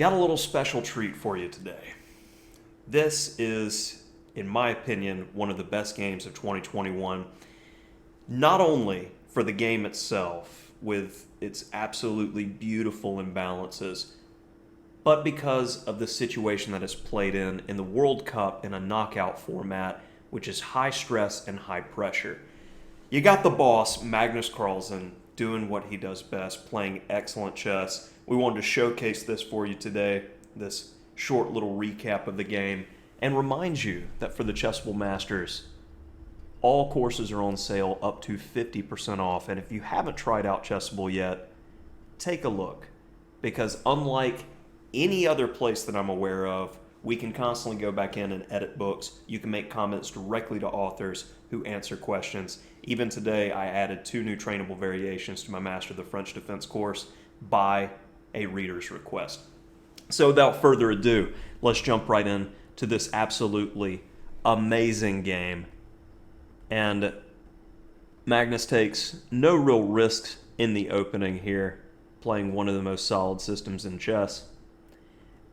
got a little special treat for you today. This is, in my opinion, one of the best games of 2021. Not only for the game itself, with its absolutely beautiful imbalances, but because of the situation that it's played in the World Cup in a knockout format, which is high stress and high pressure. You got the boss, Magnus Carlsen, doing what he does best, playing excellent chess. We wanted to showcase this for you today, this short little recap of the game, and remind you that for the Chessable Masters, all courses are on sale up to 50% off. And if you haven't tried out Chessable yet, take a look. Because unlike any other place that I'm aware of, we can constantly go back in and edit books. You can make comments directly to authors who answer questions. Even today, I added 2 new trainable variations to my Master of the French Defense course by a reader's request. So without further ado, let's jump right in to this absolutely amazing game. And Magnus takes no real risks in the opening here, playing one of the most solid systems in chess.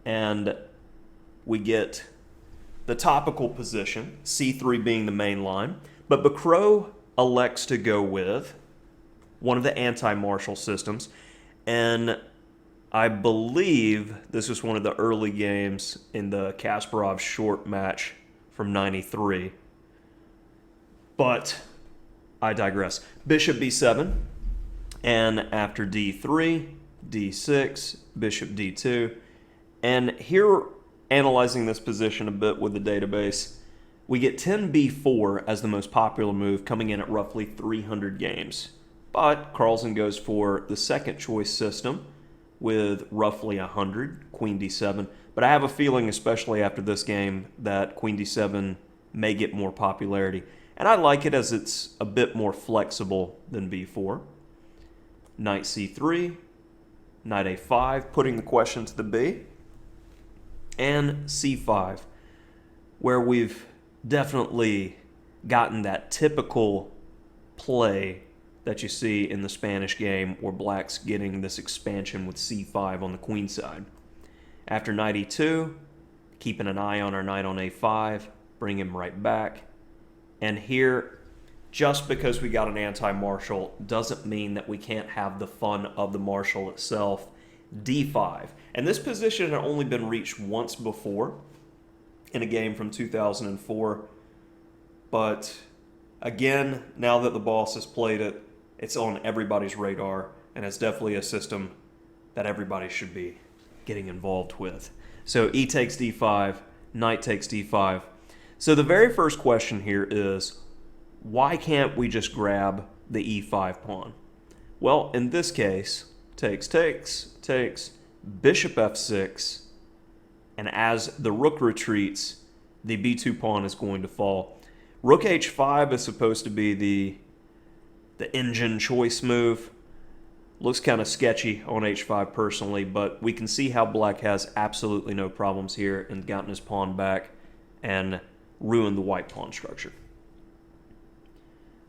And we get the topical position, c3 being the main line, but Bacrot elects to go with one of the anti-martial systems, and I believe this was one of the early games in the Kasparov short match from '93. But I digress. Bishop b7, and after d3, d6, bishop d2, and here, analyzing this position a bit with the database, we get 10b4 as the most popular move, coming in at roughly 300 games. But Carlsen goes for the second choice system with roughly 100, queen d7. But I have a feeling, especially after this game, that queen d7 may get more popularity. And I like it as it's a bit more flexible than b4. Knight c3, knight a5, putting the question to the b. And c5, where we've definitely gotten that typical play that you see in the Spanish game, where black's getting this expansion with c5 on the queen side. After knight e2, keeping an eye on our knight on a5, bring him right back. And here, just because we got an anti-martial doesn't mean that we can't have the fun of the martial itself. d5. And this position had only been reached once before in a game from 2004. But again, now that the boss has played it, it's on everybody's radar, and it's definitely a system that everybody should be getting involved with. So e takes d5, knight takes d5. So the very first question here is, why can't we just grab the e5 pawn? Well, in this case, takes, bishop f6, and as the rook retreats, the b2 pawn is going to fall. Rook h5 is supposed to be the engine choice move. Looks kind of sketchy on h5 personally, but we can see how black has absolutely no problems here and gotten his pawn back and ruined the white pawn structure.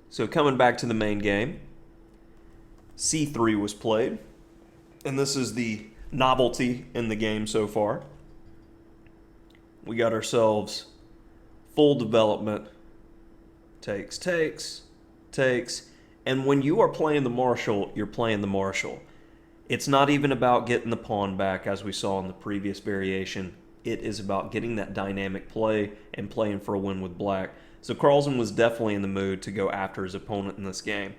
So coming back to the main game, c3 was played, and this is the novelty in the game so far. We got ourselves full development, takes, and when you are playing the martial, you're playing the martial. It's not even about getting the pawn back, as we saw in the previous variation. It is about getting that dynamic play and playing for a win with black. So Carlsen was definitely in the mood to go after his opponent in this game.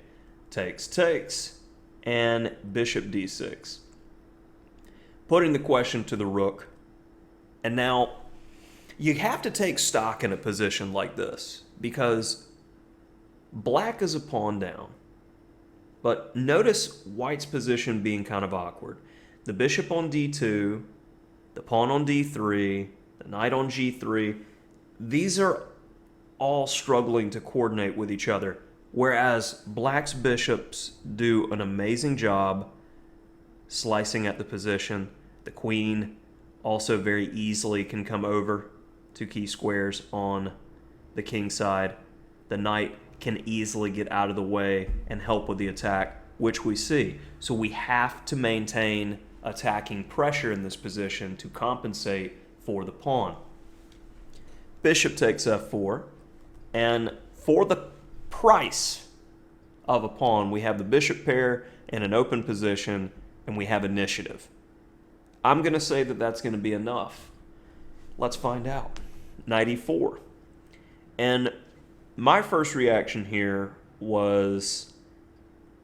Takes, and bishop d6. Putting the question to the rook. And now, you have to take stock in a position like this, because black is a pawn down. But notice white's position being kind of awkward. The bishop on d2, the pawn on d3, the knight on g3. These are all struggling to coordinate with each other, whereas black's bishops do an amazing job slicing at the position. The queen also very easily can come over to key squares on the king side. The knight can easily get out of the way and help with the attack, which we see. So we have to maintain attacking pressure in this position to compensate for the pawn. Bishop takes f4, and for the price of a pawn, we have the bishop pair in an open position, and we have initiative. I'm going to say that that's going to be enough. Let's find out. Knight e4. And my first reaction here was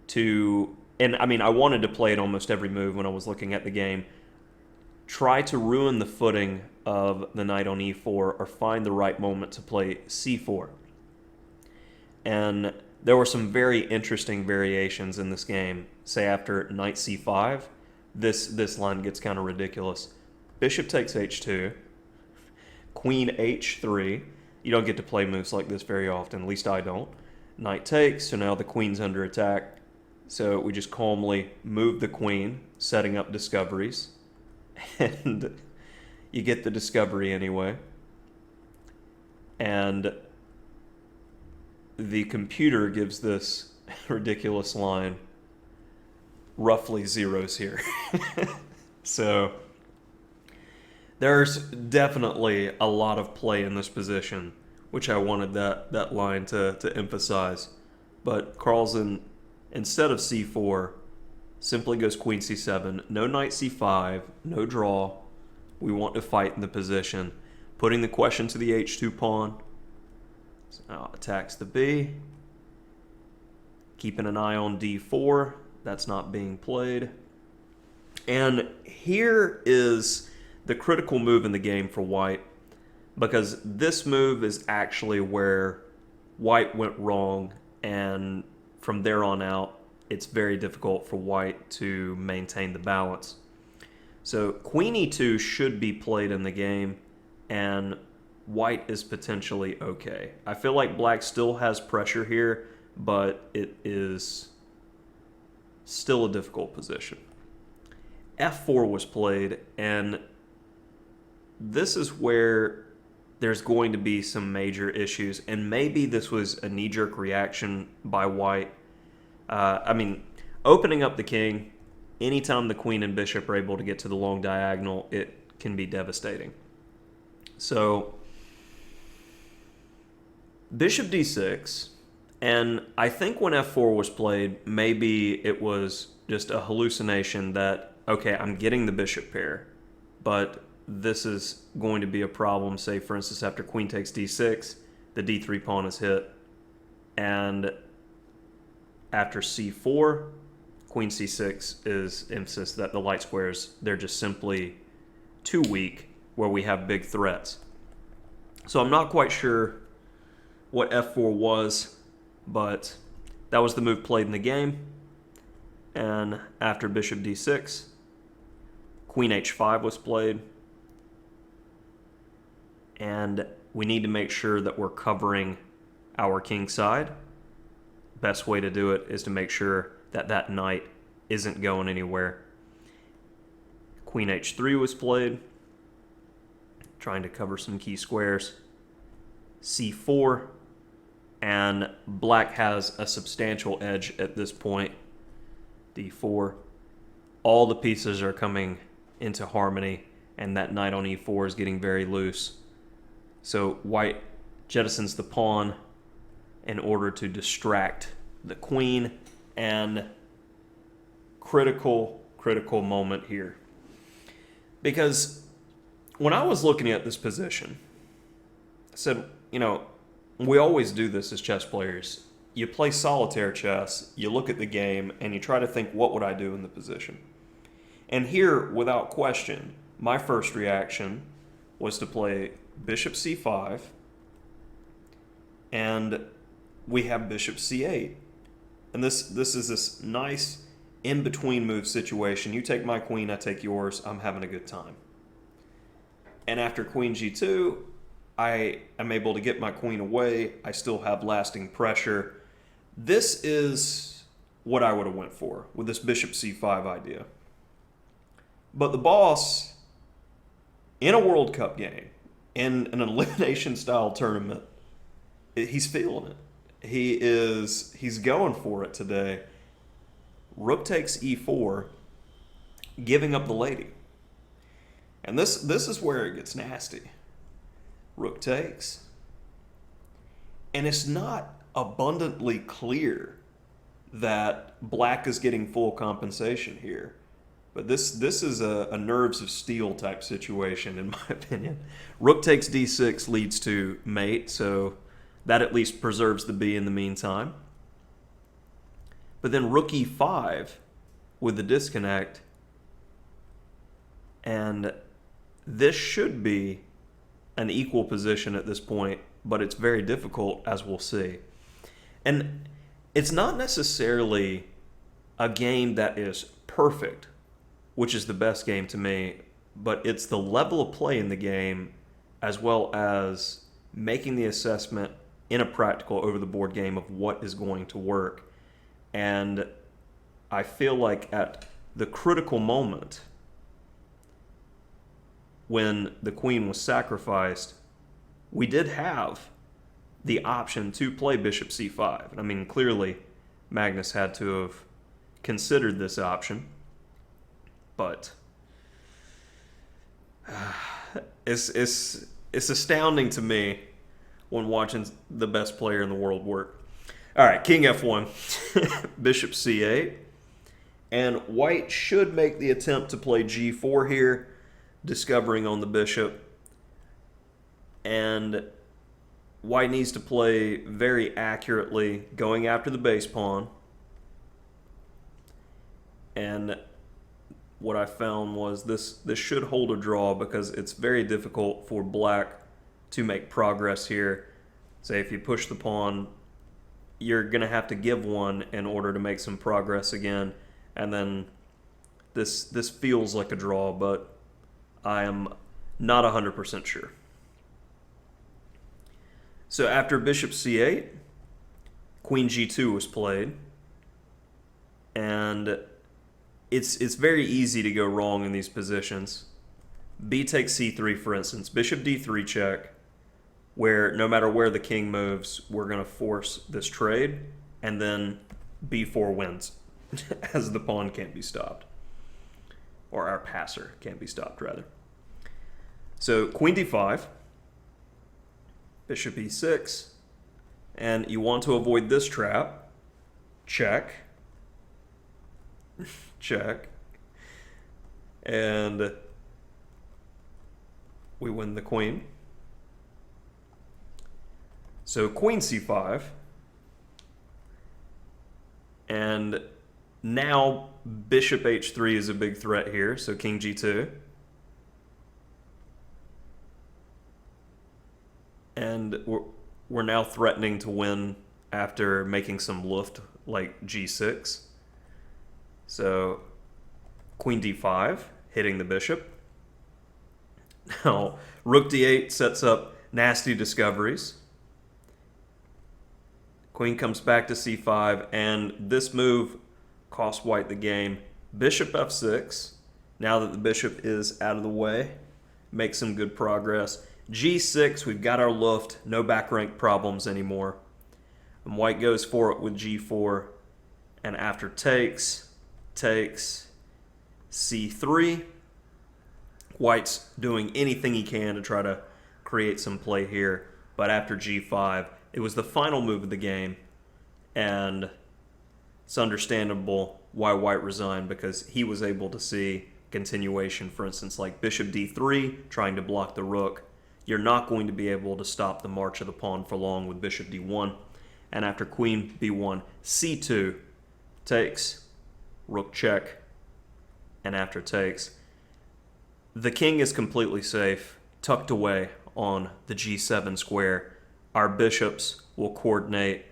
to, and I mean, I wanted to play it almost every move when I was looking at the game, try to ruin the footing of the knight on e4 or find the right moment to play c4. And there were some very interesting variations in this game. Say after knight c5, this line gets kind of ridiculous. Bishop takes h2, queen h3. You don't get to play moves like this very often, at least I don't. Knight takes, so now the queen's under attack. So we just calmly move the queen, setting up discoveries. And you get the discovery anyway. And the computer gives this ridiculous line roughly zeros here. So there's definitely a lot of play in this position, which I wanted that line to emphasize. But Carlsen, instead of c4, simply goes queen c7, no knight c5, no draw. We want to fight in the position, putting the question to the h2 pawn. So now attacks the b, keeping an eye on d4. That's not being played. And here is the critical move in the game for white, because this move is actually where white went wrong, and from there on out, it's very difficult for white to maintain the balance. So queen e2 should be played in the game, and white is potentially okay. I feel like black still has pressure here, but it is still a difficult position. f4 was played, and this is where there's going to be some major issues, and maybe this was a knee-jerk reaction by white. I mean, opening up the king, anytime the queen and bishop are able to get to the long diagonal, it can be devastating. So bishop d6, and I think when f4 was played, maybe it was just a hallucination that, okay, I'm getting the bishop pair, but this is going to be a problem. Say, for instance, after queen takes d6, the d3 pawn is hit, and after c4, queen c6 is emphasis that the light squares, they're just simply too weak where we have big threats. So I'm not quite sure what f4 was, but that was the move played in the game. And after bishop d6, queen h5 was played. And we need to make sure that we're covering our king side. Best way to do it is to make sure that that knight isn't going anywhere. Queen h3 was played, trying to cover some key squares. c4, and black has a substantial edge at this point. d4. All the pieces are coming into harmony, and that knight on e4 is getting very loose. So white jettisons the pawn in order to distract the queen, and critical moment here. Because when I was looking at this position, I said, you know, we always do this as chess players. You play solitaire chess, you look at the game, and you try to think, what would I do in the position? And here, without question, my first reaction was to play bishop c5, and we have bishop c8. And this is this nice in-between move situation. You take my queen, I take yours, I'm having a good time. And after queen g2, I am able to get my queen away. I still have lasting pressure. This is what I would have went for with this bishop c5 idea. But the boss, in a World Cup game, in an elimination style tournament, he's feeling it. He's going for it today. Rook takes e4. giving up the lady. And this is where it gets nasty. Rook takes. And it's not abundantly clear that black is getting full compensation here. But this is a nerves of steel type situation, in my opinion. Rook takes d6 leads to mate, so that at least preserves the b in the meantime. But then rook e5 with the disconnect, and this should be an equal position at this point, but it's very difficult, as we'll see. And it's not necessarily a game that is perfect, which is the best game to me, but it's the level of play in the game as well as making the assessment in a practical over-the-board game of what is going to work. And I feel like at the critical moment when the queen was sacrificed, we did have the option to play bishop c5. I mean, clearly Magnus had to have considered this option, but it's astounding to me when watching the best player in the world work. All right, king f1, bishop c8, and white should make the attempt to play g4 here, discovering on the bishop, and white needs to play very accurately, going after the base pawn. And what I found was this should hold a draw because it's very difficult for black to make progress here. Say if you push the pawn, you're going to have to give one in order to make some progress again. And then this feels like a draw, but I am not 100% sure. So after bishop c8, queen g2 was played. And it's very easy to go wrong in these positions. B takes c3, for instance. Bishop d3 check, where no matter where the king moves, we're going to force this trade. And then b4 wins, as the pawn can't be stopped. Or our passer can't be stopped, rather. So queen d5, bishop e6, and you want to avoid this trap. Check. Check. And we win the queen. So queen c5. And now bishop h3 is a big threat here, so king g2. And we're now threatening to win after making some luft like g6. So queen d5, hitting the bishop. Now rook d8 sets up nasty discoveries. Queen comes back to c5, and this move cost white the game. Bishop f6, now that the bishop is out of the way, makes some good progress. g6, we've got our luft, no back rank problems anymore. And white goes for it with g4, and after takes c3. White's doing anything he can to try to create some play here, but after g5, it was the final move of the game, and it's understandable why white resigned, because he was able to see continuation, for instance, like bishop d3, trying to block the rook. You're not going to be able to stop the march of the pawn for long with bishop d1. And after queen b1, c2 takes, rook check, and after takes, the king is completely safe, tucked away on the g7 square. Our bishops will coordinate,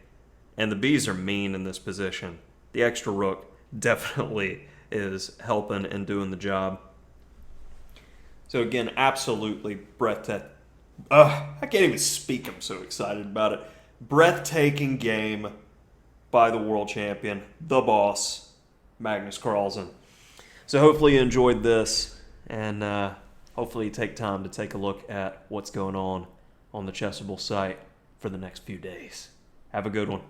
and the b's are mean in this position. The extra rook definitely is helping and doing the job. So again, absolutely breathtaking. I can't even speak, I'm so excited about it. Breathtaking game by the world champion, the boss, Magnus Carlsen. So hopefully you enjoyed this, and hopefully you take time to take a look at what's going on the Chessable site for the next few days. Have a good one.